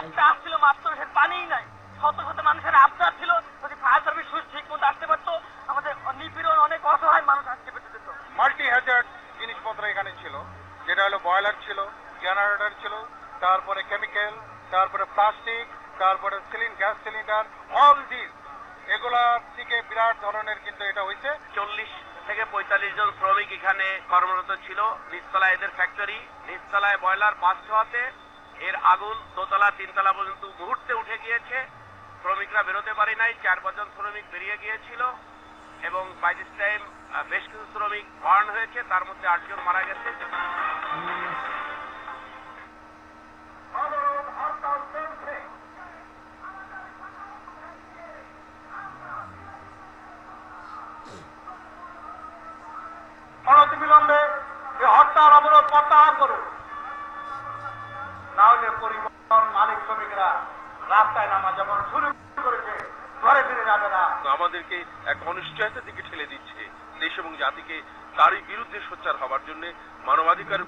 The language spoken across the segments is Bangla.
একটা আসছিল মাত্র, সে পানিই নাই। শত শত মানুষের আবদার ছিল, যদি ফায়ার সার্ভিস ঠিক মতো আসতে পারতো, আমাদের নিপীড়ন অনেক অসহায় মানুষ আজকে বেঁচে যেত। মাল্টি হ্যাজার্ড জিনিসপত্র এখানে ছিল, যেটা হলো বয়লার ছিল, জেনারেটর ছিল, তারপরে কেমিক্যাল, তারপরে প্লাস্টিক, তারপরে গ্যাস সিলিন্ডার, অল দিস, এগুলার থেকে বিরাট ধরনের কিন্তু এটা হয়েছে। 40 থেকে 45 জন শ্রমিক এখানে কর্মরত ছিল। নিচতলায় এদের ফ্যাক্টরি, নিচতলায় বয়লার বাস্ট হওয়াতে এর আগুন দোতলা তিনতলা পর্যন্ত মুহূর্তে উঠে গিয়েছে। শ্রমিকরা বেরোতে পারে নাই, 4-5 জন শ্রমিক বেরিয়ে গিয়েছিল এবং বাই দিস টাইম বেশ কিছু শ্রমিক বার্ন হয়েছে, তার মধ্যে 8 জন মারা গেছে। অনতিবিলম্বে এই হরতাল অবরোধ প্রত্যাহার করুন, না হলে পরিবহন মালিক শ্রমিকরা রাস্তায় নামা যেমন শুরু করেছে ঘরে ফিরে যাবে না। আমাদেরকে এক অনিশ্চয়তার দিকে ঠেলে দিচ্ছে। দেশ এবং জাতিকে তারই বিরুদ্ধে সোচ্চার হবার জন্য, মানবাধিকার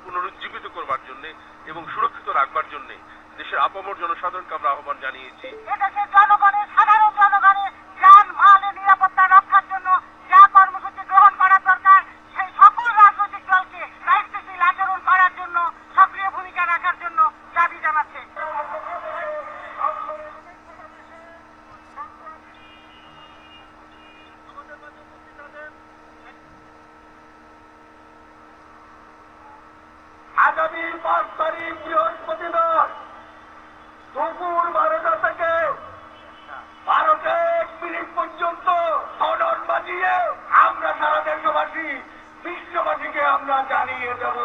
পুনরুজ্জীবিত করবার জন্য এবং সুরক্ষিত রাখবার জন্য দেশের আপামর জনসাধারণকে আমরা আহ্বান জানিয়েছি। এদেশের জনগণের, সাধারণ জনগণের প্রাণ মালের নিরাপত্তা রক্ষার জন্য যা কর্মসূচি গ্রহণ করা দরকার, সেই সকল রাজনৈতিক দলকে দায়িত্বশীল আচরণ করার জন্য, সক্রিয় ভূমিকা রাখার জন্য দাবি জানাচ্ছে। আগামী 5 তারিখ বৃহস্পতিবার দুপুর 12টা থেকে 12:01 পর্যন্ত হর্ন বাজিয়ে আমরা সারা দেশবাসী, বিশ্ববাসীকে আমরা জানিয়ে দেব